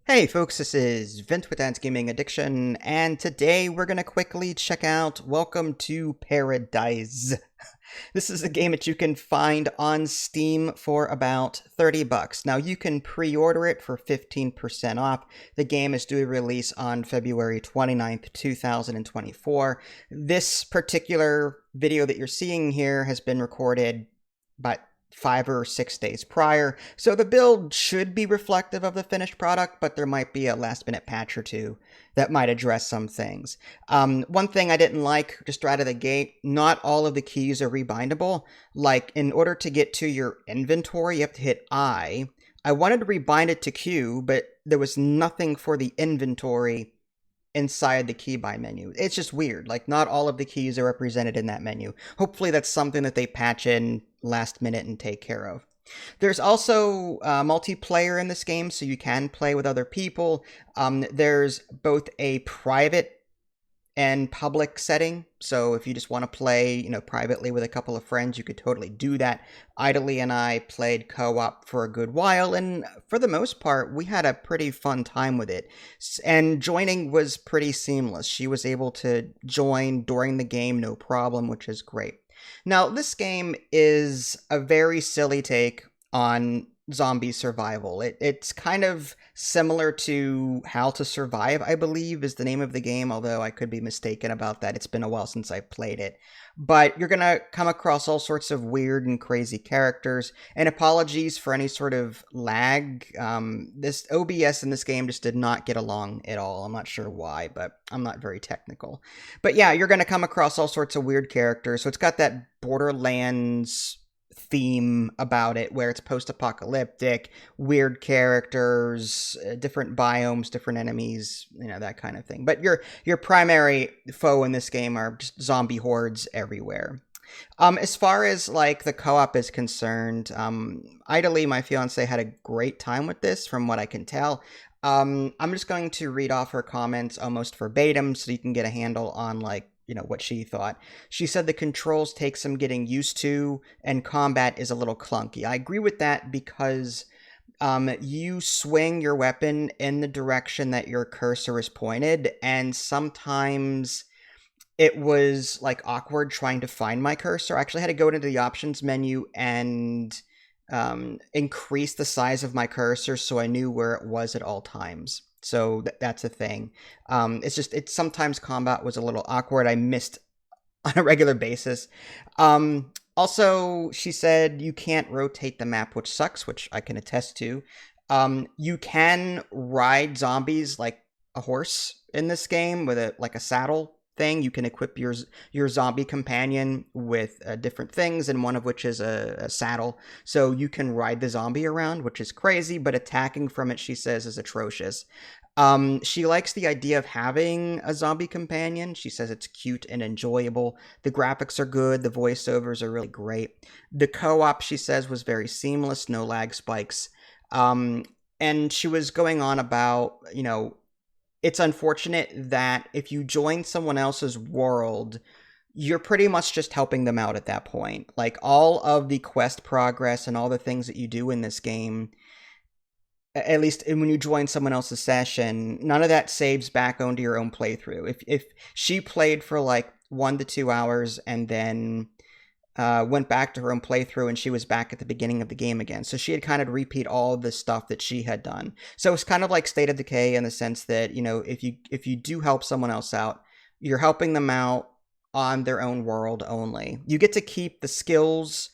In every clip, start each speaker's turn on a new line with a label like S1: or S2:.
S1: Hey folks, this is Vint with Dad's Gaming Addiction, and today we're going to quickly check out Welcome to ParadiZe. This is a game that you can find on Steam for about 30 bucks. Now you can pre-order it for 15% off. The game is due to release on February 29th, 2024. This particular video that you're seeing here has been recorded about 5 or 6 days prior, so the build should be reflective of the finished product, but there might be a last-minute patch or two that might address some things. One thing I didn't like, just right out of the gate, not all of the keys are rebindable. Like, in order to get to your inventory, you have to hit I. I wanted to rebind it to Q, but there was nothing for the inventory inside the keybind menu. It's just weird. Like, not all of the keys are represented in that menu. Hopefully that's something that they patch in last minute and take care of. There's also multiplayer in this game, so you can play with other people. There's both a private and public setting, so if you just want to play, privately with a couple of friends, you could totally do that. Idly and I played co-op for a good while, and for the most part, we had a pretty fun time with it. And joining was pretty seamless. She was able to join during the game, no problem, which is great. Now, this game is a very silly take on zombie survival. It's kind of similar to How to Survive, I believe, is the name of the game, although I could be mistaken about that. It's been a while since I've played it. But you're going to come across all sorts of weird and crazy characters, and apologies for any sort of lag. This OBS in this game just did not get along at all. I'm not sure why, but I'm not very technical. But yeah, you're going to come across all sorts of weird characters, so it's got that Borderlands theme about it, where it's post-apocalyptic, weird characters, different biomes, different enemies, that kind of thing. But your primary foe in this game are just zombie hordes everywhere. As far as like the co-op is concerned, Idly, my fiance, had a great time with this, from what I can tell. I'm just going to read off her comments almost verbatim so you can get a handle on what she thought. She said the controls take some getting used to, and combat is a little clunky. I agree with that because you swing your weapon in the direction that your cursor is pointed, and sometimes it was like awkward trying to find my cursor. I actually had to go into the options menu and increase the size of my cursor so I knew where it was at all times. So that's a thing. It's sometimes combat was a little awkward. I missed on a regular basis. Also, she said you can't rotate the map, which sucks, which I can attest to. You can ride zombies like a horse in this game with a saddle thing. You can equip your zombie companion with different things, and one of which is a saddle, so you can ride the zombie around, which is crazy, but attacking from it, she says, is atrocious. She likes the idea of having a zombie companion. She says it's cute and enjoyable. The graphics are good. The voiceovers are really great. The co-op, she says, was very seamless, no lag spikes. And she was going on about, it's unfortunate that if you join someone else's world, you're pretty much just helping them out at that point. Like, all of the quest progress and all the things that you do in this game, at least when you join someone else's session, none of that saves back onto your own playthrough. If she played for like 1 to 2 hours and then went back to her own playthrough, and she was back at the beginning of the game again. So she had kind of repeat all the stuff that she had done. So it's kind of like State of Decay in the sense that, if you do help someone else out, you're helping them out on their own world only. You get to keep the skills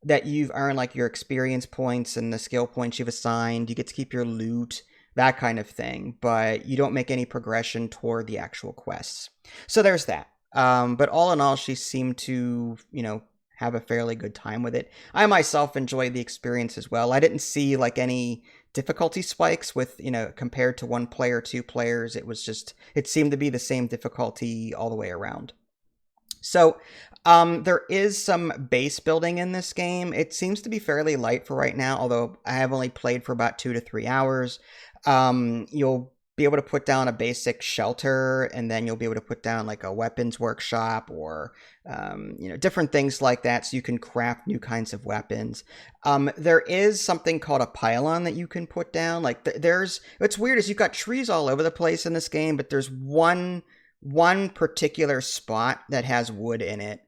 S1: that you've earned, like your experience points and the skill points you've assigned. You get to keep your loot, that kind of thing, but you don't make any progression toward the actual quests. So there's that. But all in all, she seemed to, have a fairly good time with it. I myself enjoyed the experience as well. I didn't see like any difficulty spikes with, compared to 1 player, 2 players. It seemed to be the same difficulty all the way around. So there is some base building in this game. It seems to be fairly light for right now, although I have only played for about 2 to 3 hours. You'll be able to put down a basic shelter, and then you'll be able to put down like a weapons workshop or different things like that, so you can craft new kinds of weapons. There is something called a pylon that you can put down. Like what's weird is you've got trees all over the place in this game, but there's one particular spot that has wood in it.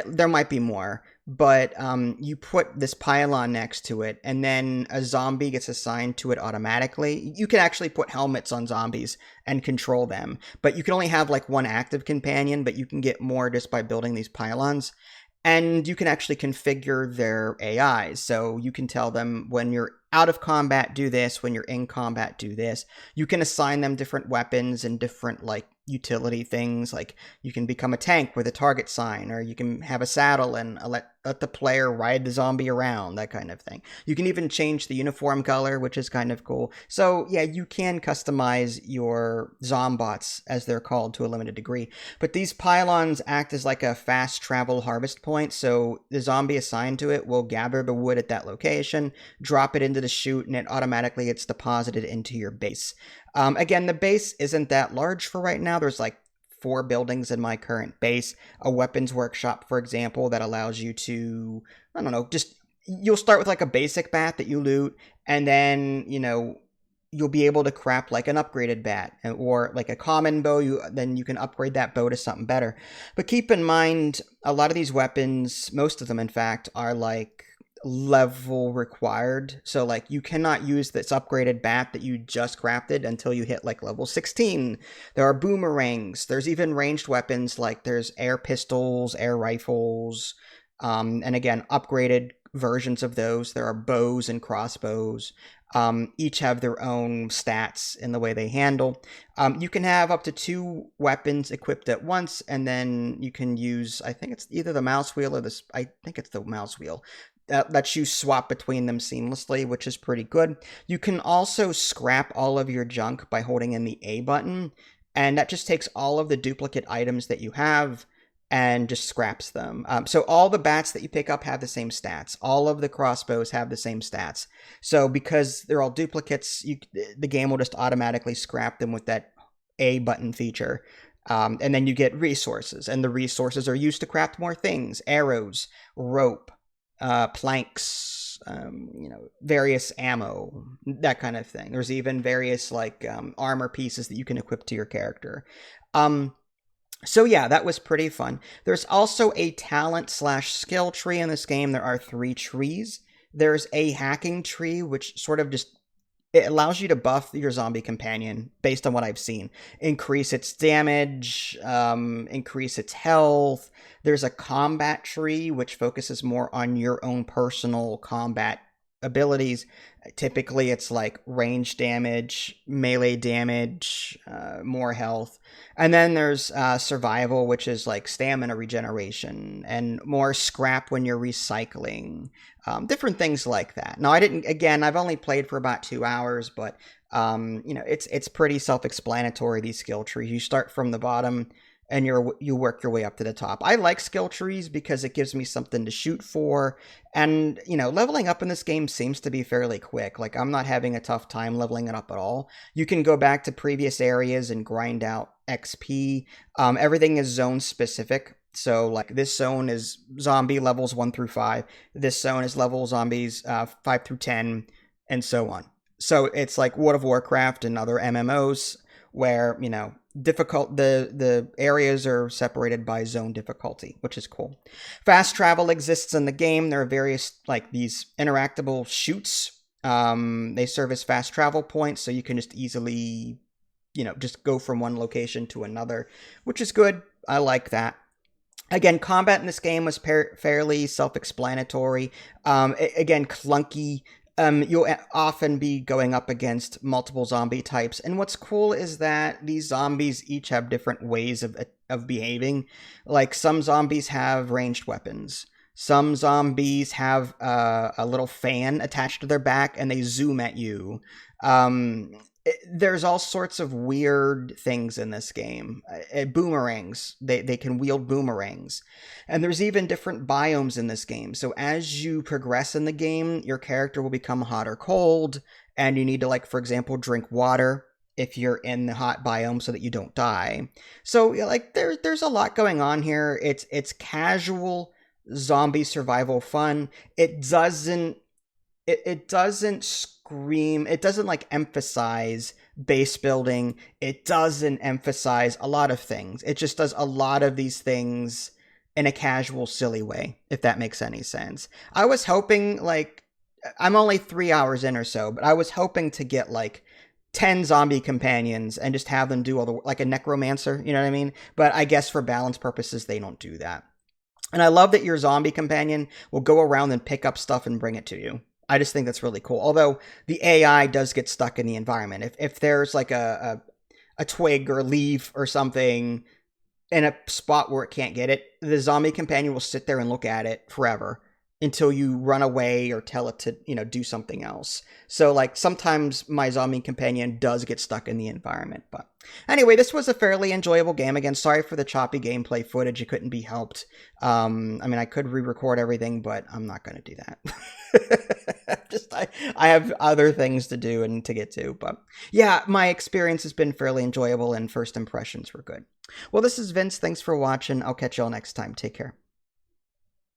S1: There might be more, but you put this pylon next to it, and then a zombie gets assigned to it automatically. You can actually put helmets on zombies and control them, but you can only have like one active companion, but you can get more just by building these pylons. And you can actually configure their AIs. So you can tell them when you're out of combat, do this. When you're in combat, do this. You can assign them different weapons and different like utility things. Like you can become a tank with a target sign, or you can have a saddle and let the player ride the zombie around, that kind of thing. You can even change the uniform color, which is kind of cool. So yeah, you can customize your zombots, as they're called, to a limited degree. But these pylons act as like a fast travel harvest point. So the zombie assigned to it will gather the wood at that location, drop it into the chute, and it automatically gets deposited into your base. Again, the base isn't that large for right now. There's like 4 buildings in my current base. A weapons workshop, for example, that allows you to, I don't know, you'll start with like a basic bat that you loot, and then, you'll be able to craft like an upgraded bat, or like a common bow. Then you can upgrade that bow to something better. But keep in mind, a lot of these weapons, most of them in fact, are like level required. So like you cannot use this upgraded bat that you just crafted until you hit like level 16. There are boomerangs. There's even ranged weapons, like there's air pistols, air rifles, and again, upgraded versions of those. There are bows and crossbows. Each have their own stats in the way they handle. You can have up to 2 weapons equipped at once, and then you can use, I think it's either the mouse wheel or I think it's the mouse wheel. That lets you swap between them seamlessly, which is pretty good. You can also scrap all of your junk by holding in the A button, and that just takes all of the duplicate items that you have and just scraps them. So all the bats that you pick up have the same stats. All of the crossbows have the same stats. So because they're all duplicates, the game will just automatically scrap them with that A button feature. And then you get resources, and the resources are used to craft more things: arrows, rope, planks, various ammo, that kind of thing. There's even various like armor pieces that you can equip to your character. So yeah, that was pretty fun. There's also a talent/skill tree in this game. There are 3 trees. There's a hacking tree, which sort of just, it allows you to buff your zombie companion based on what I've seen. Increase its damage, increase its health. There's a combat tree, which focuses more on your own personal combat abilities. Typically, it's like range damage, melee damage, more health. And then there's survival, which is like stamina regeneration and more scrap when you're recycling. Different things like that. Now, I've only played for about 2 hours, but it's pretty self-explanatory, these skill trees. You start from the bottom and you work your way up to the top. I like skill trees because it gives me something to shoot for. And, leveling up in this game seems to be fairly quick. Like, I'm not having a tough time leveling it up at all. You can go back to previous areas and grind out XP. Everything is zone specific. So, like, this zone is zombie levels 1 through 5. This zone is level zombies 5 through 10, and so on. So, it's like World of Warcraft and other MMOs where, the areas are separated by zone difficulty, which is cool. Fast travel exists in the game. There are various, like, these interactable chutes. They serve as fast travel points, so you can just easily, just go from one location to another, which is good. I like that. Again, combat in this game was fairly self-explanatory. Again, clunky. You'll often be going up against multiple zombie types. And what's cool is that these zombies each have different ways of behaving. Like, some zombies have ranged weapons. Some zombies have a little fan attached to their back, and they zoom at you. There's all sorts of weird things in this game. Boomerangs. They can wield boomerangs. And there's even different biomes in this game. So as you progress in the game, your character will become hot or cold, and you need to, like, for example, drink water. if you're in the hot biome so that you don't die. So like there's a lot going on here. It's casual zombie survival fun. It doesn't scream, it doesn't like emphasize base building. It doesn't emphasize a lot of things. It just does a lot of these things in a casual, silly way, if that makes any sense. I was hoping, like, I'm only 3 hours in or so, but I was hoping to get like 10 zombie companions and just have them do all the, like a necromancer, you know what I mean? But I guess for balance purposes, they don't do that. And I love that your zombie companion will go around and pick up stuff and bring it to you. I just think that's really cool. Although the AI does get stuck in the environment. If there's like a twig or a leaf or something in a spot where it can't get it, the zombie companion will sit there and look at it forever until you run away or tell it to, do something else. So like sometimes my zombie companion does get stuck in the environment. But anyway, this was a fairly enjoyable game. Again, sorry for the choppy gameplay footage. It couldn't be helped. I mean, I could re-record everything, but I'm not going to do that. I have other things to do and to get to. But yeah, my experience has been fairly enjoyable and first impressions were good. Well, this is Vince. Thanks for watching. I'll catch y'all next time. Take care.